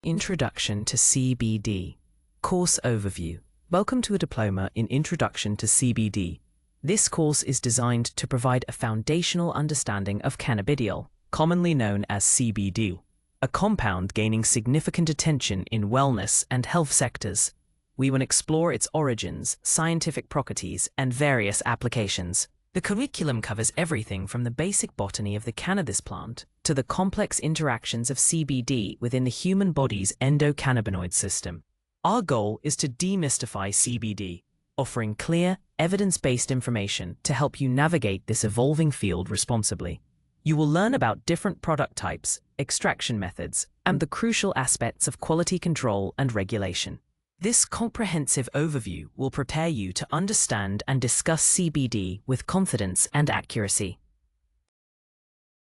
Introduction to CBD. Course Overview. Welcome to a Diploma in Introduction to CBD. This course is designed to provide a foundational understanding of cannabidiol, commonly known as CBD, a compound gaining significant attention in wellness and health sectors. We will explore its origins, scientific properties, and various applications. The curriculum covers everything from the basic botany of the cannabis plant to the complex interactions of CBD within the human body's endocannabinoid system. Our goal is to demystify CBD, offering clear, evidence-based information to help you navigate this evolving field responsibly. You will learn about different product types, extraction methods, and the crucial aspects of quality control and regulation. This comprehensive overview will prepare you to understand and discuss CBD with confidence and accuracy.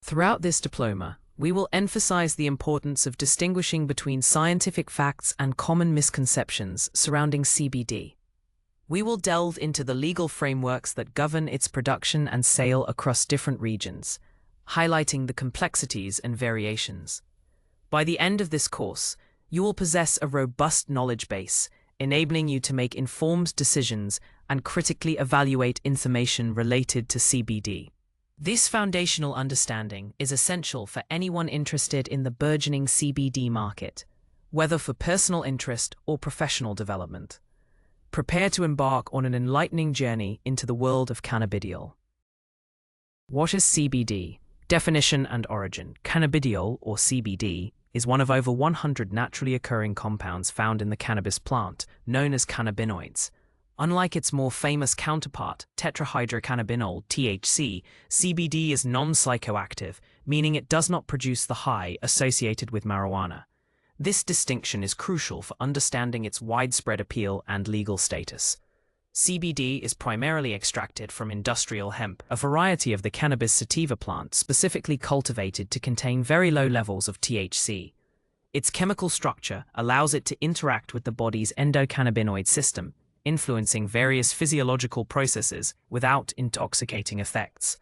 Throughout this diploma, we will emphasize the importance of distinguishing between scientific facts and common misconceptions surrounding CBD. We will delve into the legal frameworks that govern its production and sale across different regions, highlighting the complexities and variations. By the end of this course, you will possess a robust knowledge base, enabling you to make informed decisions and critically evaluate information related to CBD. This foundational understanding is essential for anyone interested in the burgeoning CBD market, whether for personal interest or professional development. Prepare to embark on an enlightening journey into the world of cannabidiol. What is CBD? Definition and origin. Cannabidiol, or CBD, is one of over 100 naturally occurring compounds found in the cannabis plant, known as cannabinoids. Unlike its more famous counterpart, tetrahydrocannabinol (THC), CBD is non-psychoactive, meaning it does not produce the high associated with marijuana. This distinction is crucial for understanding its widespread appeal and legal status. CBD is primarily extracted from industrial hemp, a variety of the cannabis sativa plant specifically cultivated to contain very low levels of THC. Its chemical structure allows it to interact with the body's endocannabinoid system, influencing various physiological processes without intoxicating effects.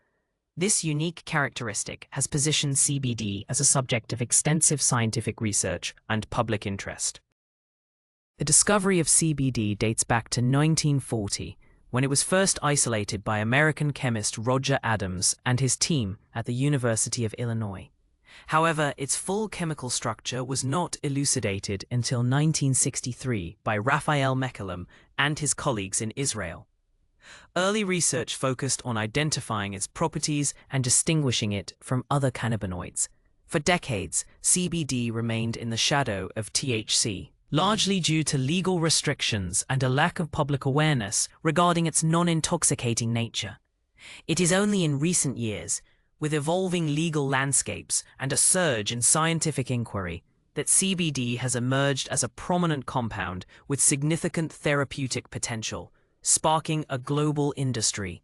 This unique characteristic has positioned CBD as a subject of extensive scientific research and public interest. The discovery of CBD dates back to 1940, when it was first isolated by American chemist Roger Adams and his team at the University of Illinois. However, its full chemical structure was not elucidated until 1963 by Raphael Mechoulam and his colleagues in Israel. Early research focused on identifying its properties and distinguishing it from other cannabinoids. For decades, CBD remained in the shadow of THC, largely due to legal restrictions and a lack of public awareness regarding its non-intoxicating nature. It is only in recent years, with evolving legal landscapes and a surge in scientific inquiry, that CBD has emerged as a prominent compound with significant therapeutic potential, sparking a global industry.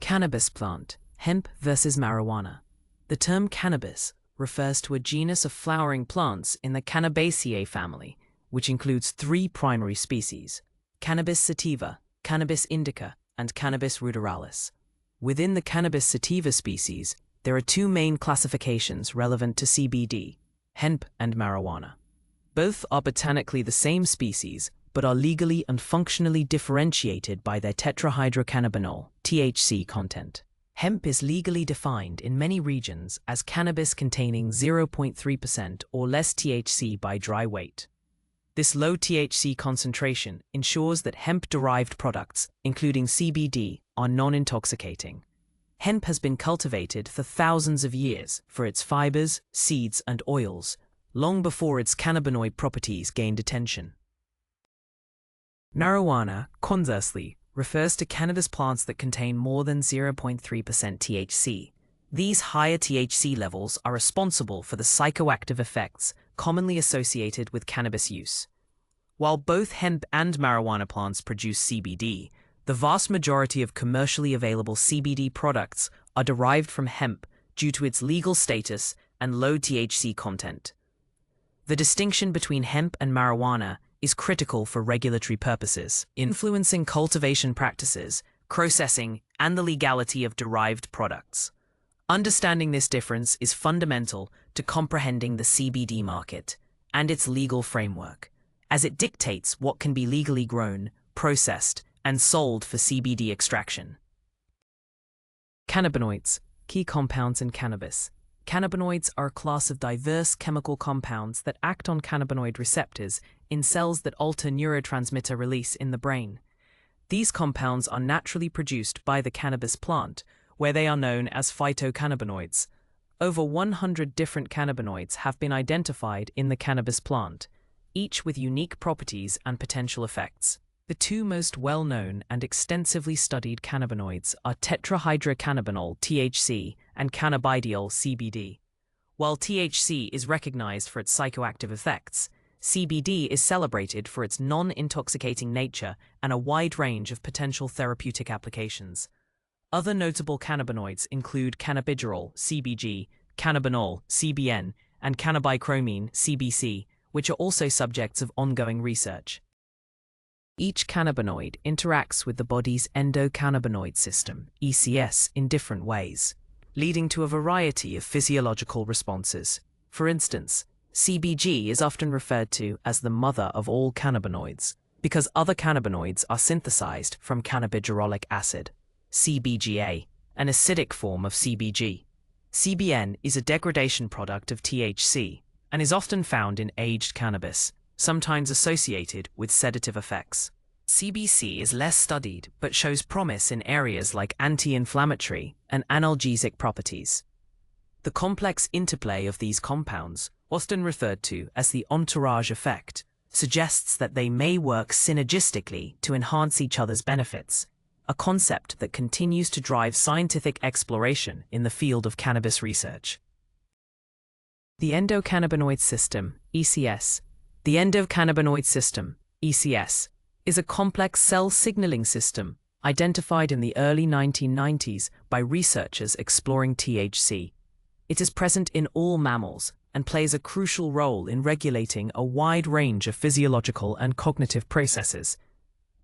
Cannabis plant, hemp versus marijuana. The term cannabis refers to a genus of flowering plants in the Cannabaceae family, which includes three primary species: Cannabis sativa, Cannabis indica, and Cannabis ruderalis. Within the Cannabis sativa species, there are two main classifications relevant to CBD: hemp and marijuana. Both are botanically the same species, but are legally and functionally differentiated by their tetrahydrocannabinol (THC) content. Hemp is legally defined in many regions as cannabis containing 0.3% or less THC by dry weight. This low THC concentration ensures that hemp-derived products, including CBD, are non-intoxicating. Hemp has been cultivated for thousands of years for its fibers, seeds, and oils, long before its cannabinoid properties gained attention. Marijuana, conversely, refers to cannabis plants that contain more than 0.3% THC. These higher THC levels are responsible for the psychoactive effects commonly associated with cannabis use. While both hemp and marijuana plants produce CBD, the vast majority of commercially available CBD products are derived from hemp due to its legal status and low THC content. The distinction between hemp and marijuana is critical for regulatory purposes, influencing cultivation practices, processing, and the legality of derived products. Understanding this difference is fundamental to comprehending the CBD market and its legal framework, as it dictates what can be legally grown, processed, and sold for CBD extraction. Cannabinoids, key compounds in cannabis. Cannabinoids are a class of diverse chemical compounds that act on cannabinoid receptors in cells that alter neurotransmitter release in the brain. These compounds are naturally produced by the cannabis plant, where they are known as phytocannabinoids. Over 100 different cannabinoids have been identified in the cannabis plant, each with unique properties and potential effects. The two most well-known and extensively studied cannabinoids are tetrahydrocannabinol (THC) and cannabidiol (CBD). While THC is recognized for its psychoactive effects, CBD is celebrated for its non-intoxicating nature and a wide range of potential therapeutic applications. Other notable cannabinoids include cannabidiol (CBG), cannabinol (CBN), and cannabichromene (CBC), which are also subjects of ongoing research. Each cannabinoid interacts with the body's endocannabinoid system, ECS, in different ways, leading to a variety of physiological responses. For instance, CBG is often referred to as the mother of all cannabinoids because other cannabinoids are synthesized from cannabidiolic acid, CBGA, an acidic form of CBG. CBN is a degradation product of THC and is often found in aged cannabis, sometimes associated with sedative effects. CBC is less studied but shows promise in areas like anti-inflammatory and analgesic properties. The complex interplay of these compounds, often referred to as the entourage effect, suggests that they may work synergistically to enhance each other's benefits, a concept that continues to drive scientific exploration in the field of cannabis research. The endocannabinoid system, ECS. The endocannabinoid system, ECS, is a complex cell signaling system identified in the early 1990s by researchers exploring THC. It is present in all mammals and plays a crucial role in regulating a wide range of physiological and cognitive processes.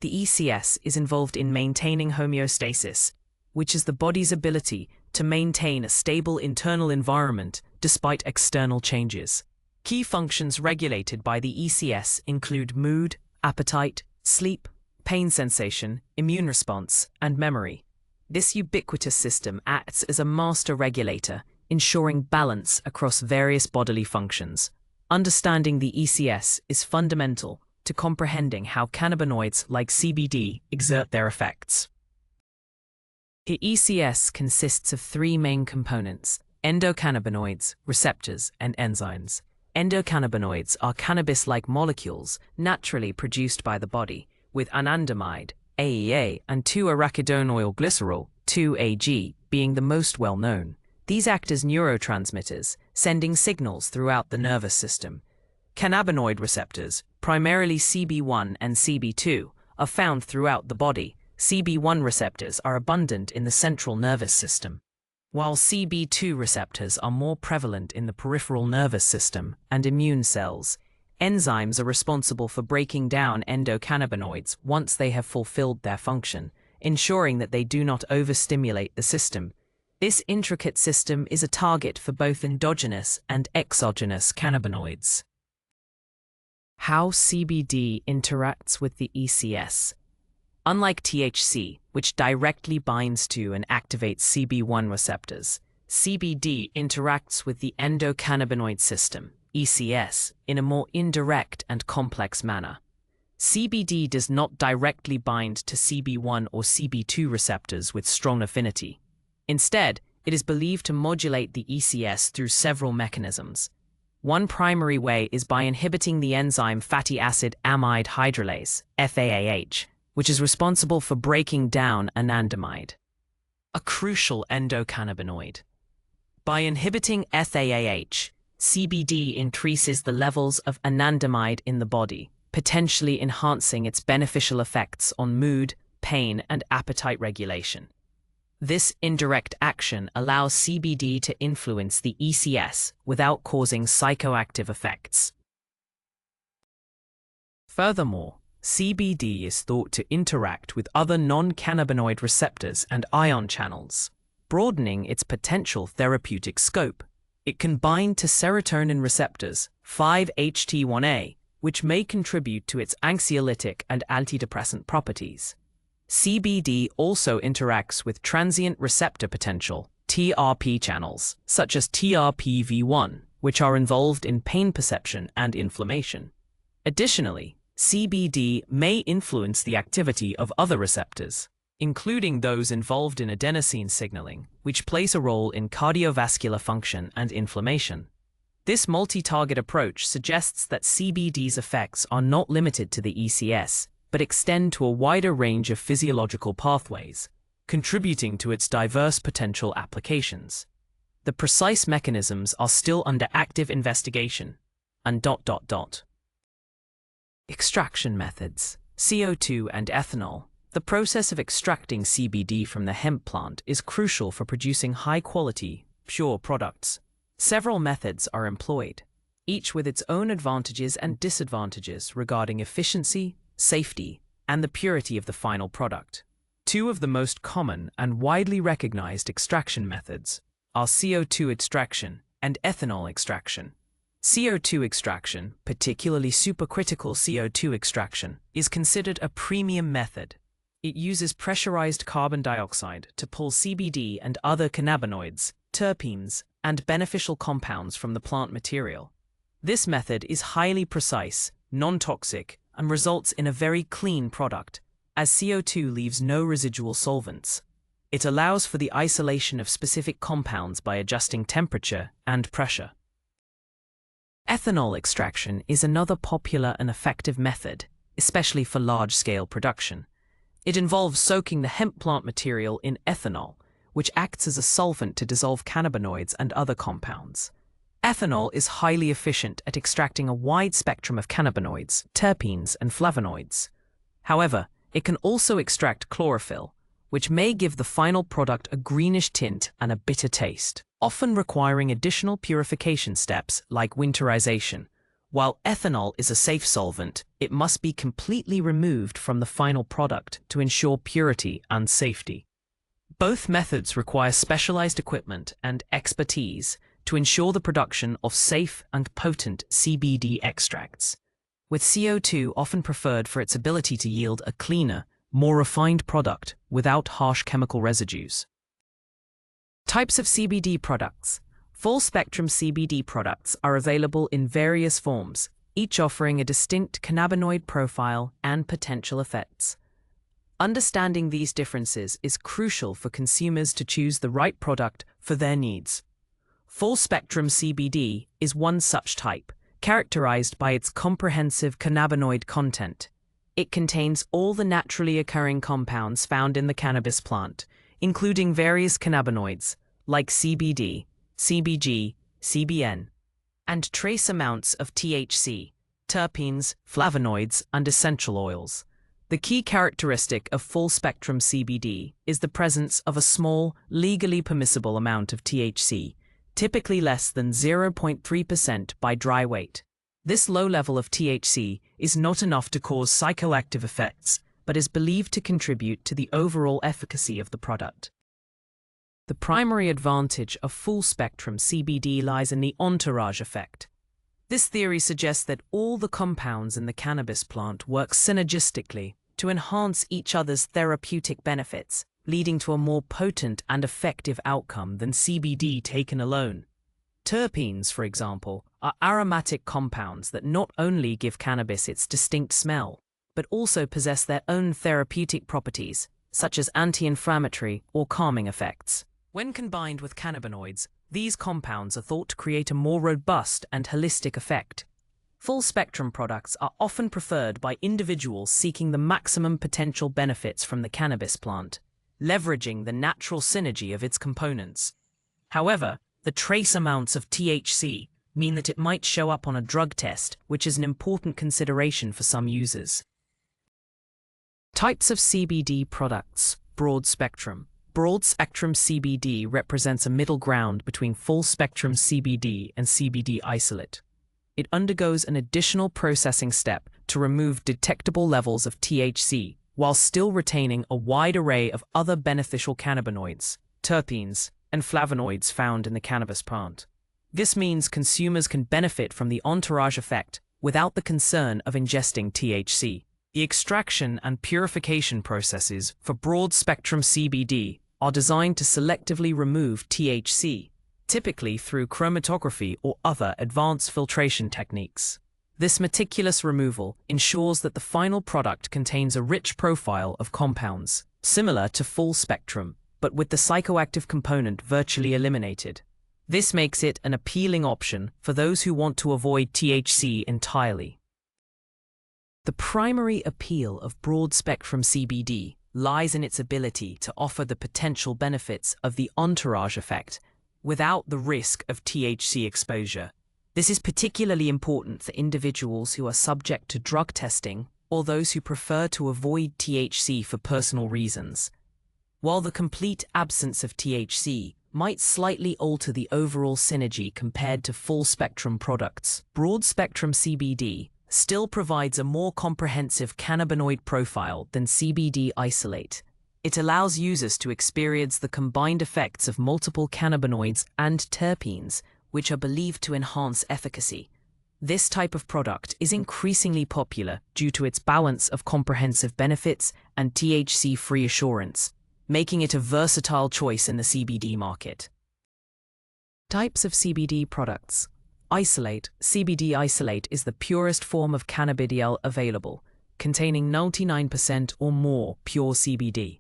The ECS is involved in maintaining homeostasis, which is the body's ability to maintain a stable internal environment despite external changes. Key functions regulated by the ECS include mood, appetite, sleep, pain sensation, immune response, and memory. This ubiquitous system acts as a master regulator, ensuring balance across various bodily functions. Understanding the ECS is fundamental to comprehending how cannabinoids like CBD exert their effects. The ECS consists of three main components: endocannabinoids, receptors, and enzymes. Endocannabinoids are cannabis-like molecules naturally produced by the body, with anandamide, AEA, and 2-arachidonyl glycerol, 2-AG, being the most well-known. These act as neurotransmitters, sending signals throughout the nervous system. Cannabinoid receptors, primarily CB1 and CB2, are found throughout the body. CB1 receptors are abundant in the central nervous system, while CB2 receptors are more prevalent in the peripheral nervous system and immune cells. Enzymes are responsible for breaking down endocannabinoids once they have fulfilled their function, ensuring that they do not overstimulate the system. This intricate system is a target for both endogenous and exogenous cannabinoids. How CBD interacts with the ECS. Unlike THC, which directly binds to and activates CB1 receptors, CBD interacts with the endocannabinoid system, ECS, in a more indirect and complex manner. CBD does not directly bind to CB1 or CB2 receptors with strong affinity. Instead, it is believed to modulate the ECS through several mechanisms. One primary way is by inhibiting the enzyme fatty acid amide hydrolase, FAAH, which is responsible for breaking down anandamide, a crucial endocannabinoid. By inhibiting FAAH, CBD increases the levels of anandamide in the body, potentially enhancing its beneficial effects on mood, pain, and appetite regulation. This indirect action allows CBD to influence the ECS without causing psychoactive effects. Furthermore, CBD is thought to interact with other non-cannabinoid receptors and ion channels, broadening its potential therapeutic scope. It can bind to serotonin receptors, 5-HT1A, which may contribute to its anxiolytic and antidepressant properties. CBD also interacts with transient receptor potential (TRP) channels, such as TRPV1, which are involved in pain perception and inflammation. Additionally, CBD may influence the activity of other receptors, including those involved in adenosine signaling, which plays a role in cardiovascular function and inflammation. This multi-target approach suggests that CBD's effects are not limited to the ECS, but extend to a wider range of physiological pathways, contributing to its diverse potential applications. The precise mechanisms are still under active investigation. Extraction methods. CO2 and ethanol. The process of extracting CBD from the hemp plant is crucial for producing high-quality, pure products. Several methods are employed, each with its own advantages and disadvantages regarding efficiency, safety, and the purity of the final product. Two of the most common and widely recognized extraction methods are CO2 extraction and ethanol extraction. CO2 extraction, particularly supercritical CO2 extraction, is considered a premium method. It uses pressurized carbon dioxide to pull CBD and other cannabinoids, terpenes, and beneficial compounds from the plant material. This method is highly precise, non-toxic, and results in a very clean product, as CO2 leaves no residual solvents. It allows for the isolation of specific compounds by adjusting temperature and pressure. Ethanol extraction is another popular and effective method, especially for large-scale production. It involves soaking the hemp plant material in ethanol, which acts as a solvent to dissolve cannabinoids and other compounds. Ethanol is highly efficient at extracting a wide spectrum of cannabinoids, terpenes, and flavonoids. However, it can also extract chlorophyll, which may give the final product a greenish tint and a bitter taste, often requiring additional purification steps like winterization. While ethanol is a safe solvent, it must be completely removed from the final product to ensure purity and safety. Both methods require specialized equipment and expertise to ensure the production of safe and potent CBD extracts, with CO2 often preferred for its ability to yield a cleaner, more refined product without harsh chemical residues. Types of CBD products. Full-spectrum CBD products are available in various forms, each offering a distinct cannabinoid profile and potential effects. Understanding these differences is crucial for consumers to choose the right product for their needs. Full-spectrum CBD is one such type, characterized by its comprehensive cannabinoid content. It contains all the naturally occurring compounds found in the cannabis plant, including various cannabinoids like CBD, CBG, CBN, and trace amounts of THC, terpenes, flavonoids, and essential oils. The key characteristic of full-spectrum CBD is the presence of a small, legally permissible amount of THC, typically less than 0.3% by dry weight. This low level of THC is not enough to cause psychoactive effects, but is believed to contribute to the overall efficacy of the product. The primary advantage of full-spectrum CBD lies in the entourage effect. This theory suggests that all the compounds in the cannabis plant work synergistically to enhance each other's therapeutic benefits, leading to a more potent and effective outcome than CBD taken alone. Terpenes, for example, are aromatic compounds that not only give cannabis its distinct smell, but also possess their own therapeutic properties, such as anti-inflammatory or calming effects. When combined with cannabinoids, these compounds are thought to create a more robust and holistic effect. Full-spectrum products are often preferred by individuals seeking the maximum potential benefits from the cannabis plant, leveraging the natural synergy of its components. However, the trace amounts of THC mean that it might show up on a drug test, which is an important consideration for some users. Types of CBD products. Broad spectrum. Broad-spectrum CBD represents a middle ground between full-spectrum CBD and CBD isolate. It undergoes an additional processing step to remove detectable levels of THC, while still retaining a wide array of other beneficial cannabinoids, terpenes, and flavonoids found in the cannabis plant. This means consumers can benefit from the entourage effect without the concern of ingesting THC. The extraction and purification processes for broad-spectrum CBD are designed to selectively remove THC, typically through chromatography or other advanced filtration techniques. This meticulous removal ensures that the final product contains a rich profile of compounds, similar to full-spectrum, but with the psychoactive component virtually eliminated. This makes it an appealing option for those who want to avoid THC entirely. The primary appeal of broad-spectrum CBD lies in its ability to offer the potential benefits of the entourage effect without the risk of THC exposure. This is particularly important for individuals who are subject to drug testing or those who prefer to avoid THC for personal reasons. While the complete absence of THC might slightly alter the overall synergy compared to full-spectrum products, broad-spectrum CBD still provides a more comprehensive cannabinoid profile than CBD isolate. It allows users to experience the combined effects of multiple cannabinoids and terpenes, which are believed to enhance efficacy. This type of product is increasingly popular due to its balance of comprehensive benefits and THC-free assurance, making it a versatile choice in the CBD market. Types of CBD products. Isolate. CBD isolate is the purest form of cannabidiol available, containing 99% or more pure CBD.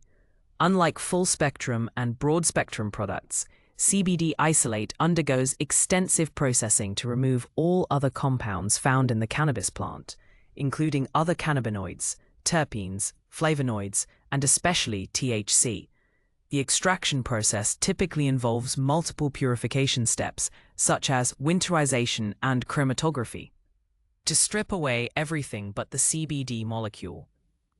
Unlike full-spectrum and broad-spectrum products, CBD isolate undergoes extensive processing to remove all other compounds found in the cannabis plant, including other cannabinoids, terpenes, flavonoids, and especially THC. The extraction process typically involves multiple purification steps, such as winterization and chromatography, to strip away everything but the CBD molecule.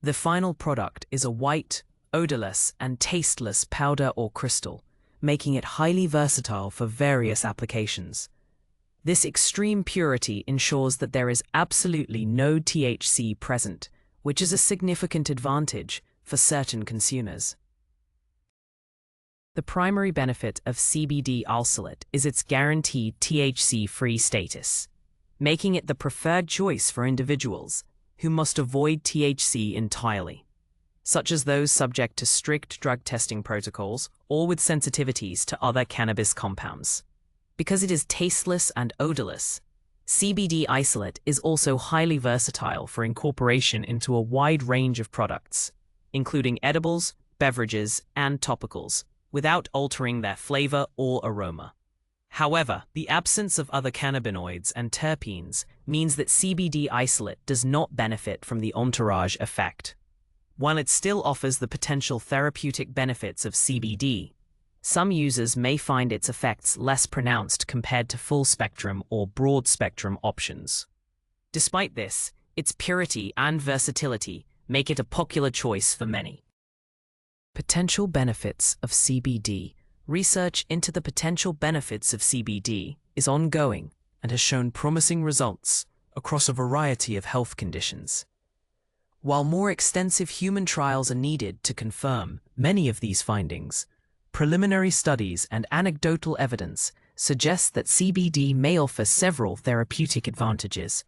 The final product is a white, odorless, and tasteless powder or crystal, making it highly versatile for various applications. This extreme purity ensures that there is absolutely no THC present, which is a significant advantage for certain consumers. The primary benefit of CBD isolate is its guaranteed THC-free status, making it the preferred choice for individuals who must avoid THC entirely, such as those subject to strict drug testing protocols or with sensitivities to other cannabis compounds. Because it is tasteless and odorless, CBD isolate is also highly versatile for incorporation into a wide range of products, including edibles, beverages, and topicals, without altering their flavor or aroma. However, the absence of other cannabinoids and terpenes means that CBD isolate does not benefit from the entourage effect. While it still offers the potential therapeutic benefits of CBD, some users may find its effects less pronounced compared to full-spectrum or broad-spectrum options. Despite this, its purity and versatility make it a popular choice for many. Potential benefits of CBD. Research into the potential benefits of CBD is ongoing and has shown promising results across a variety of health conditions. While more extensive human trials are needed to confirm many of these findings, preliminary studies and anecdotal evidence suggest that CBD may offer several therapeutic advantages.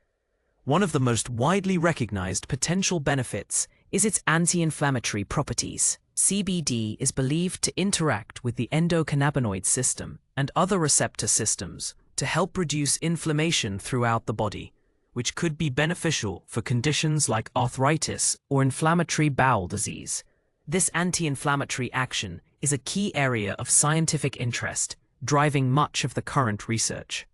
One of the most widely recognized potential benefits is its anti-inflammatory properties. CBD is believed to interact with the endocannabinoid system and other receptor systems to help reduce inflammation throughout the body, which could be beneficial for conditions like arthritis or inflammatory bowel disease. This anti-inflammatory action is a key area of scientific interest, driving much of the current research.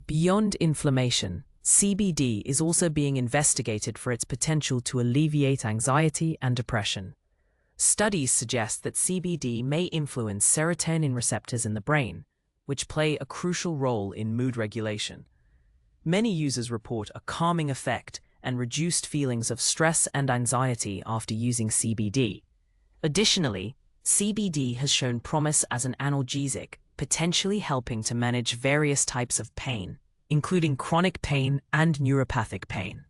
Beyond inflammation, CBD is also being investigated for its potential to alleviate anxiety and depression. Studies suggest that CBD may influence serotonin receptors in the brain, which play a crucial role in mood regulation. Many users report a calming effect and reduced feelings of stress and anxiety after using CBD. Additionally, CBD has shown promise as an analgesic, potentially helping to manage various types of pain, including chronic pain and neuropathic pain.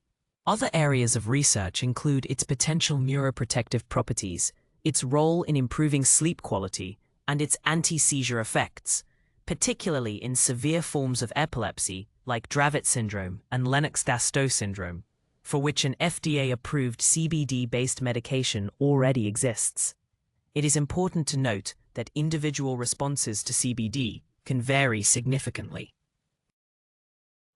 Other areas of research include its potential neuroprotective properties, its role in improving sleep quality, and its anti-seizure effects, particularly in severe forms of epilepsy like Dravet syndrome and Lennox-Gastaut syndrome, for which an FDA-approved CBD-based medication already exists. It is important to note that individual responses to CBD can vary significantly.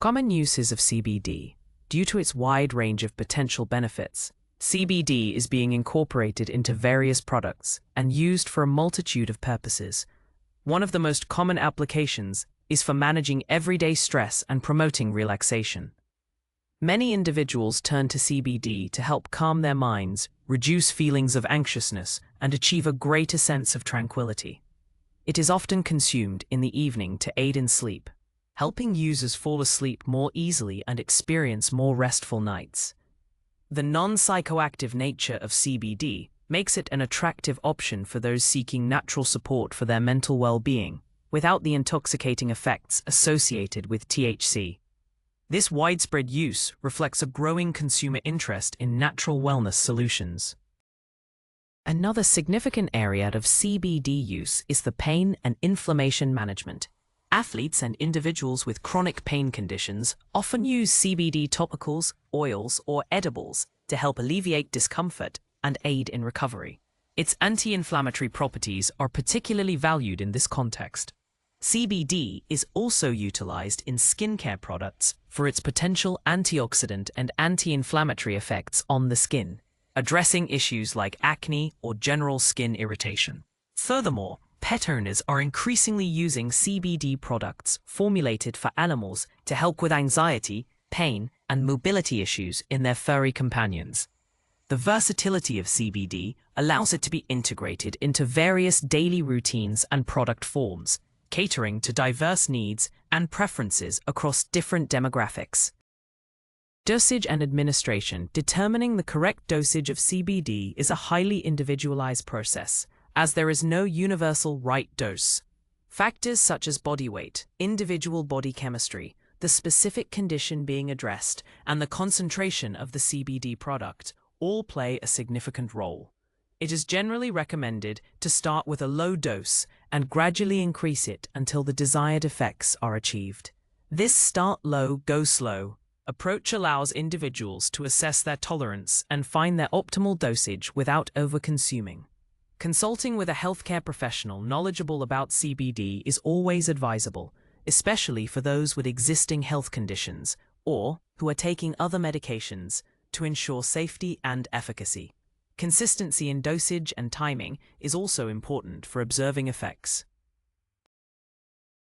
Common uses of CBD. Due to its wide range of potential benefits, CBD is being incorporated into various products and used for a multitude of purposes. One of the most common applications is for managing everyday stress and promoting relaxation. Many individuals turn to CBD to help calm their minds, reduce feelings of anxiousness, and achieve a greater sense of tranquility. It is often consumed in the evening to aid in sleep, helping users fall asleep more easily and experience more restful nights. The non-psychoactive nature of CBD makes it an attractive option for those seeking natural support for their mental well-being, without the intoxicating effects associated with THC. This widespread use reflects a growing consumer interest in natural wellness solutions. Another significant area of CBD use is the pain and inflammation management. Athletes and individuals with chronic pain conditions often use CBD topicals, oils, or edibles to help alleviate discomfort and aid in recovery. Its anti-inflammatory properties are particularly valued in this context. CBD is also utilized in skincare products for its potential antioxidant and anti-inflammatory effects on the skin, addressing issues like acne or general skin irritation. Furthermore, pet owners are increasingly using CBD products formulated for animals to help with anxiety, pain, and mobility issues in their furry companions. The versatility of CBD allows it to be integrated into various daily routines and product forms, catering to diverse needs and preferences across different demographics. Dosage and administration. Determining the correct dosage of CBD is a highly individualized process, as there is no universal right dose. Factors such as body weight, individual body chemistry, the specific condition being addressed, and the concentration of the CBD product all play a significant role. It is generally recommended to start with a low dose and gradually increase it until the desired effects are achieved. This start low, go slow approach allows individuals to assess their tolerance and find their optimal dosage without over-consuming. Consulting with a healthcare professional knowledgeable about CBD is always advisable, especially for those with existing health conditions or who are taking other medications to ensure safety and efficacy. Consistency in dosage and timing is also important for observing effects.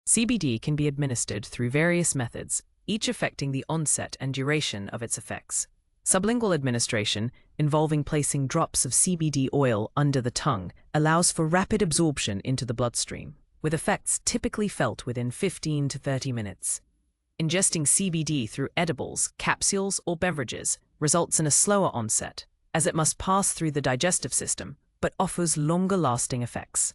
CBD can be administered through various methods, each affecting the onset and duration of its effects. Sublingual administration, involving placing drops of CBD oil under the tongue, allows for rapid absorption into the bloodstream, with effects typically felt within 15 to 30 minutes. Ingesting CBD through edibles, capsules, or beverages results in a slower onset, as it must pass through the digestive system, but offers longer-lasting effects.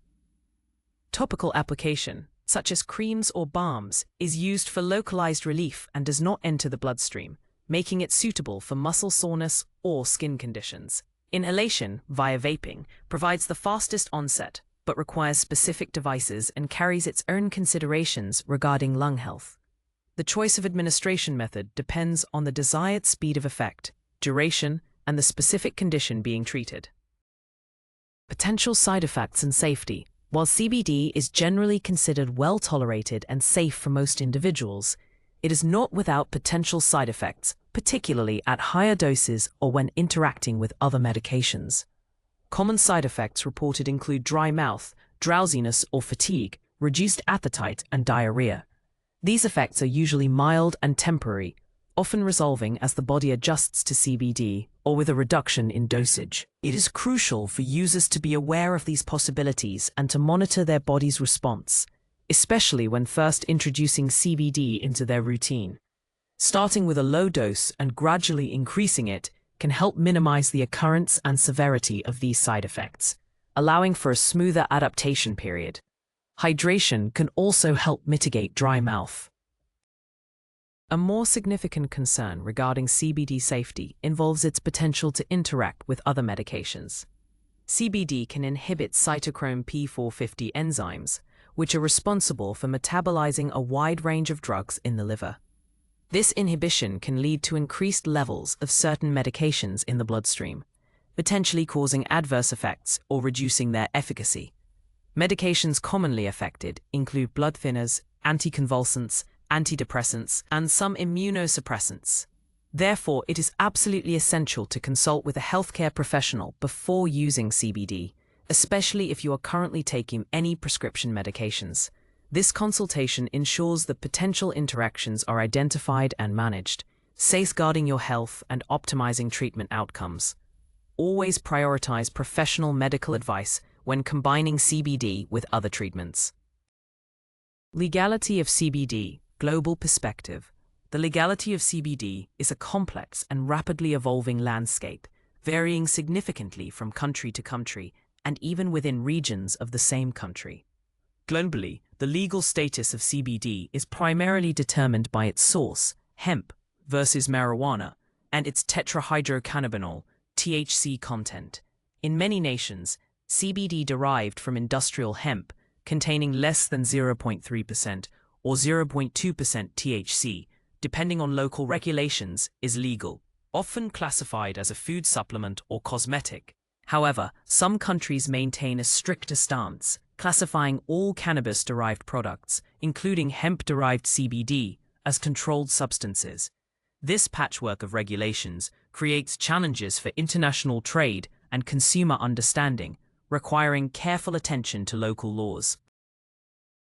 Topical application, such as creams or balms, is used for localized relief and does not enter the bloodstream, making it suitable for muscle soreness or skin conditions. Inhalation, via vaping, provides the fastest onset, but requires specific devices and carries its own considerations regarding lung health. The choice of administration method depends on the desired speed of effect, duration, and the specific condition being treated. Potential side effects and safety. While CBD is generally considered well-tolerated and safe for most individuals, it is not without potential side effects, particularly at higher doses or when interacting with other medications. Common side effects reported include dry mouth, drowsiness or fatigue, reduced appetite, and diarrhea. These effects are usually mild and temporary, often resolving as the body adjusts to CBD or with a reduction in dosage. It is crucial for users to be aware of these possibilities and to monitor their body's response, especially when first introducing CBD into their routine. Starting with a low dose and gradually increasing it can help minimize the occurrence and severity of these side effects, allowing for a smoother adaptation period. Hydration can also help mitigate dry mouth. A more significant concern regarding CBD safety involves its potential to interact with other medications. CBD can inhibit cytochrome P450 enzymes, which are responsible for metabolizing a wide range of drugs in the liver. This inhibition can lead to increased levels of certain medications in the bloodstream, potentially causing adverse effects or reducing their efficacy. Medications commonly affected include blood thinners, anticonvulsants, antidepressants, and some immunosuppressants. Therefore, it is absolutely essential to consult with a healthcare professional before using CBD, especially if you are currently taking any prescription medications. This consultation ensures that potential interactions are identified and managed, safeguarding your health and optimizing treatment outcomes. Always prioritize professional medical advice when combining CBD with other treatments. Legality of CBD, global perspective. The legality of CBD is a complex and rapidly evolving landscape, varying significantly from country to country and even within regions of the same country. Globally, the legal status of CBD is primarily determined by its source, hemp, versus marijuana, and its tetrahydrocannabinol, THC content. In many nations, CBD derived from industrial hemp, containing less than 0.3% or 0.2% THC, depending on local regulations, is legal, often classified as a food supplement or cosmetic. However, some countries maintain a stricter stance, classifying all cannabis-derived products, including hemp-derived CBD, as controlled substances. This patchwork of regulations creates challenges for international trade and consumer understanding, requiring careful attention to local laws.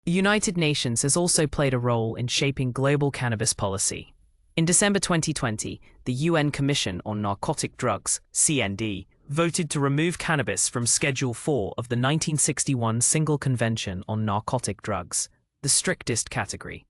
The United Nations has also played a role in shaping global cannabis policy. In December 2020, the UN Commission on Narcotic Drugs, CND, voted to remove cannabis from Schedule 4 of the 1961 Single Convention on Narcotic Drugs, the strictest category.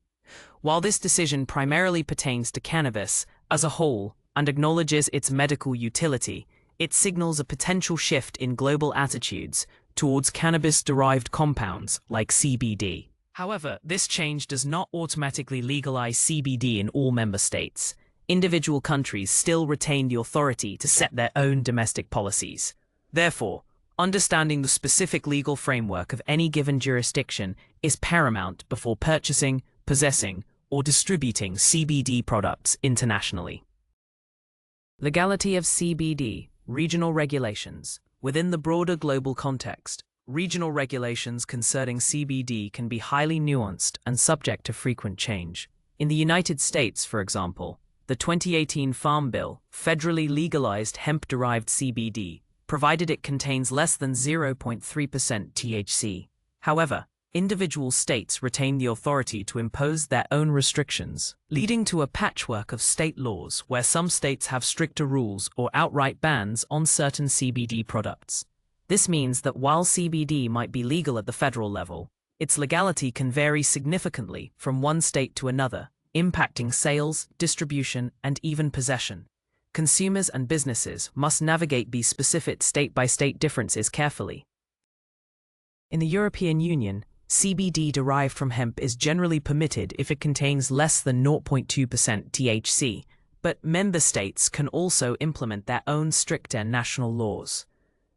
While this decision primarily pertains to cannabis as a whole and acknowledges its medical utility, it signals a potential shift in global attitudes towards cannabis-derived compounds like CBD. However, this change does not automatically legalize CBD in all member states. Individual countries still retain the authority to set their own domestic policies. Therefore, understanding the specific legal framework of any given jurisdiction is paramount before purchasing, possessing, or distributing CBD products internationally. Legality of CBD, regional regulations. Within the broader global context, regional regulations concerning CBD can be highly nuanced and subject to frequent change. In the United States, for example, the 2018 Farm Bill federally legalized hemp-derived CBD, provided it contains less than 0.3% THC. However, individual states retain the authority to impose their own restrictions, leading to a patchwork of state laws where some states have stricter rules or outright bans on certain CBD products. This means that while CBD might be legal at the federal level, its legality can vary significantly from one state to another, impacting sales, distribution, and even possession. Consumers and businesses must navigate these specific state-by-state differences carefully. In the European Union, CBD derived from hemp is generally permitted if it contains less than 0.2% THC, but member states can also implement their own stricter national laws.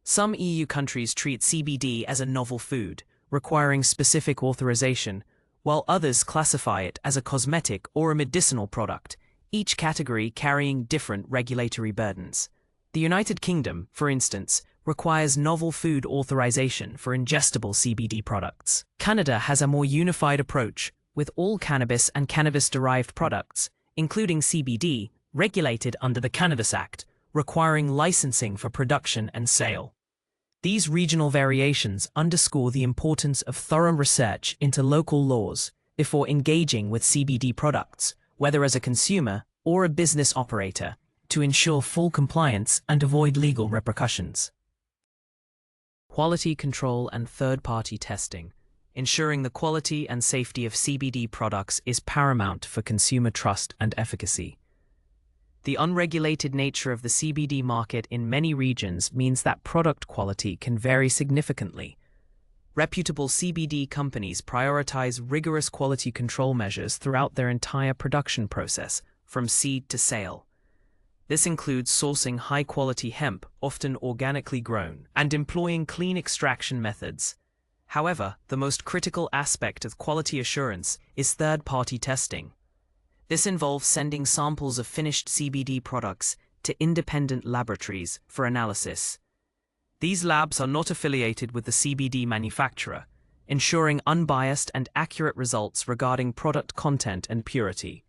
Some EU countries treat CBD as a novel food, requiring specific authorization, while others classify it as a cosmetic or a medicinal product, each category carrying different regulatory burdens. The United Kingdom, for instance, requires novel food authorization for ingestible CBD products. Canada has a more unified approach, with all cannabis and cannabis-derived products, including CBD, regulated under the Cannabis Act, requiring licensing for production and sale. These regional variations underscore the importance of thorough research into local laws before engaging with CBD products, whether as a consumer or a business operator, to ensure full compliance and avoid legal repercussions. Quality control and third-party testing. Ensuring the quality and safety of CBD products is paramount for consumer trust and efficacy. The unregulated nature of the CBD market in many regions means that product quality can vary significantly. Reputable CBD companies prioritize rigorous quality control measures throughout their entire production process, from seed to sale. This includes sourcing high-quality hemp, often organically grown, and employing clean extraction methods. However, the most critical aspect of quality assurance is third-party testing. This involves sending samples of finished CBD products to independent laboratories for analysis. These labs are not affiliated with the CBD manufacturer, ensuring unbiased and accurate results regarding product content and purity.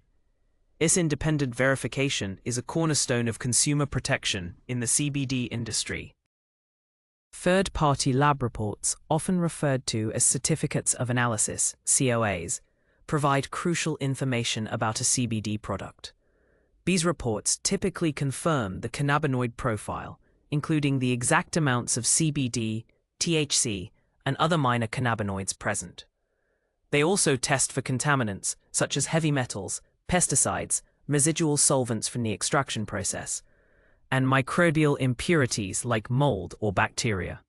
This independent verification is a cornerstone of consumer protection in the CBD industry. Third-party lab reports, often referred to as certificates of analysis, COAs, provide crucial information about a CBD product. These reports typically confirm the cannabinoid profile, including the exact amounts of CBD, THC, and other minor cannabinoids present. They also test for contaminants such as heavy metals, pesticides, residual solvents from the extraction process, and microbial impurities like mold or bacteria.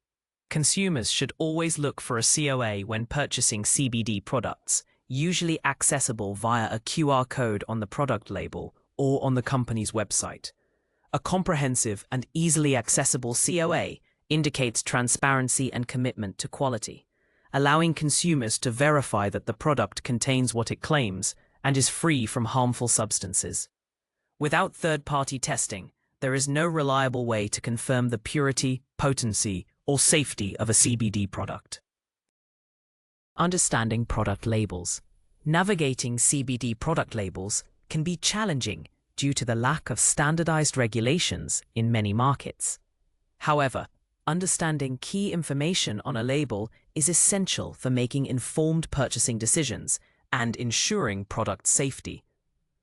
Consumers should always look for a COA when purchasing CBD products, usually accessible via a QR code on the product label or on the company's website. A comprehensive and easily accessible COA indicates transparency and commitment to quality, allowing consumers to verify that the product contains what it claims and is free from harmful substances. Without third-party testing, there is no reliable way to confirm the purity, potency, or safety of a CBD product. Understanding product labels. Navigating CBD product labels can be challenging due to the lack of standardized regulations in many markets. However, understanding key information on a label is essential for making informed purchasing decisions and ensuring product safety.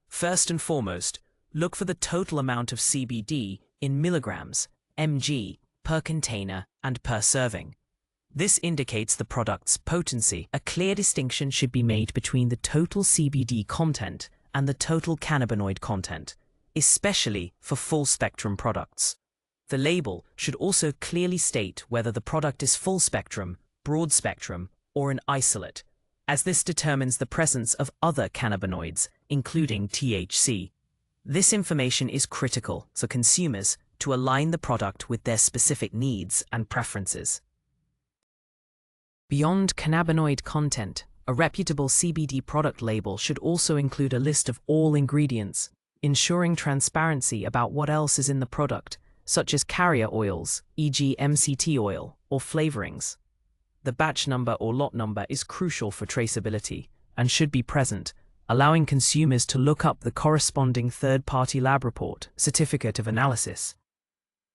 First and foremost, look for the total amount of CBD in milligrams, mg, per container and per serving. This indicates the product's potency. A clear distinction should be made between the total CBD content and the total cannabinoid content, especially for full-spectrum products. The label should also clearly state whether the product is full-spectrum, broad-spectrum, or an isolate, as this determines the presence of other cannabinoids, including THC. This information is critical for consumers to align the product with their specific needs and preferences. Beyond cannabinoid content, a reputable CBD product label should also include a list of all ingredients, ensuring transparency about what else is in the product, such as carrier oils, e.g. MCT oil, or flavorings. The batch number or lot number is crucial for traceability and should be present, allowing consumers to look up the corresponding third-party lab report, certificate of analysis.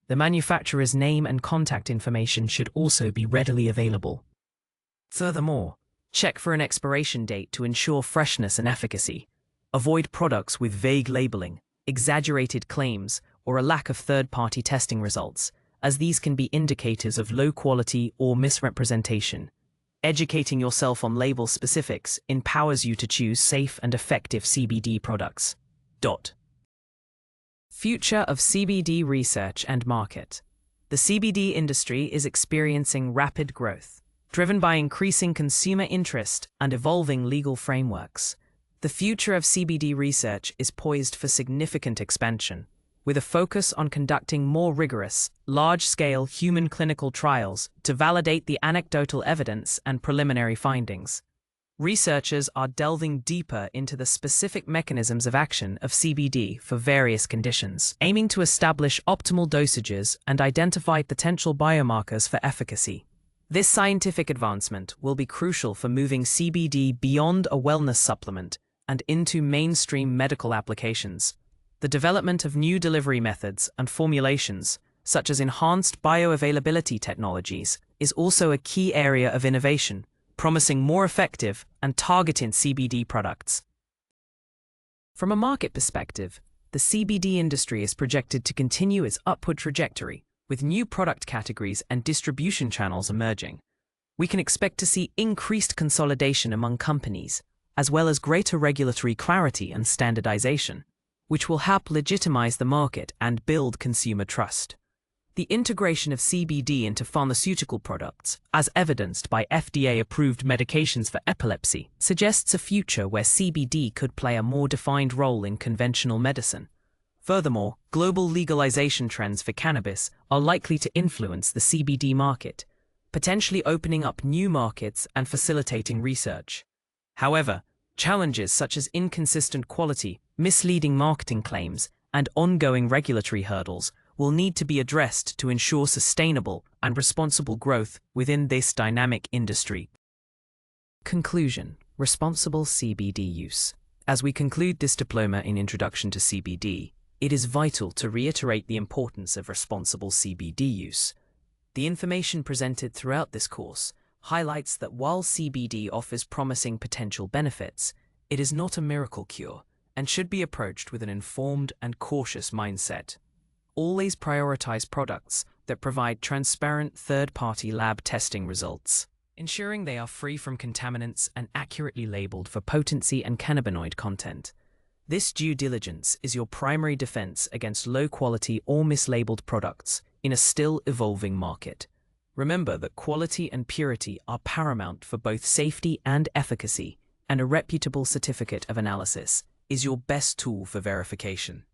The manufacturer's name and contact information should also be readily available. Furthermore, check for an expiration date to ensure freshness and efficacy. Avoid products with vague labeling, exaggerated claims, or a lack of third-party testing results, as these can be indicators of low quality or misrepresentation. Educating yourself on label specifics empowers you to choose safe and effective CBD products. Future of CBD research and market. The CBD industry is experiencing rapid growth, driven by increasing consumer interest and evolving legal frameworks. The future of CBD research is poised for significant expansion, with a focus on conducting more rigorous, large-scale human clinical trials to validate the anecdotal evidence and preliminary findings. Researchers are delving deeper into the specific mechanisms of action of CBD for various conditions, aiming to establish optimal dosages and identify potential biomarkers for efficacy. This scientific advancement will be crucial for moving CBD beyond a wellness supplement and into mainstream medical applications. The development of new delivery methods and formulations, such as enhanced bioavailability technologies, is also a key area of innovation, promising more effective and targeted CBD products. From a market perspective, the CBD industry is projected to continue its upward trajectory, with new product categories and distribution channels emerging. We can expect to see increased consolidation among companies, as well as greater regulatory clarity and standardization, which will help legitimize the market and build consumer trust. The integration of CBD into pharmaceutical products, as evidenced by FDA-approved medications for epilepsy, suggests a future where CBD could play a more defined role in conventional medicine. Furthermore, global legalization trends for cannabis are likely to influence the CBD market, potentially opening up new markets and facilitating research. However, challenges such as inconsistent quality, misleading marketing claims, and ongoing regulatory hurdles will need to be addressed to ensure sustainable and responsible growth within this dynamic industry. Conclusion: responsible CBD use. As we conclude this diploma in Introduction to CBD, it is vital to reiterate the importance of responsible CBD use. The information presented throughout this course highlights that while CBD offers promising potential benefits, it is not a miracle cure and should be approached with an informed and cautious mindset. Always prioritize products that provide transparent third-party lab testing results, ensuring they are free from contaminants and accurately labeled for potency and cannabinoid content. This due diligence is your primary defense against low-quality or mislabeled products in a still evolving market. Remember that quality and purity are paramount for both safety and efficacy, and a reputable certificate of analysis is your best tool for verification.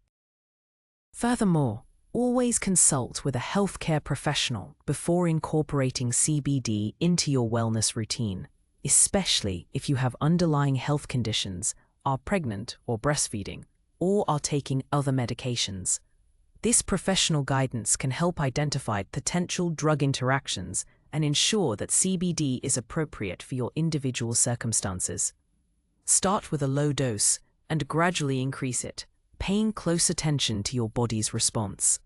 Furthermore, always consult with a healthcare professional before incorporating CBD into your wellness routine, especially if you have underlying health conditions, are pregnant or breastfeeding, or are taking other medications. This professional guidance can help identify potential drug interactions and ensure that CBD is appropriate for your individual circumstances. Start with a low dose and gradually increase it, paying close attention to your body's response.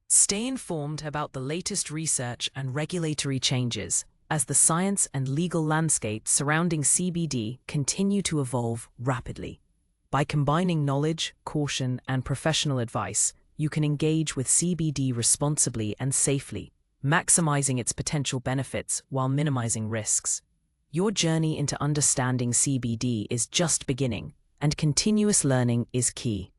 Stay informed about the latest research and regulatory changes as the science and legal landscape surrounding CBD continue to evolve rapidly. By combining knowledge, caution, and professional advice, you can engage with CBD responsibly and safely, maximizing its potential benefits while minimizing risks. Your journey into understanding CBD is just beginning, and continuous learning is key.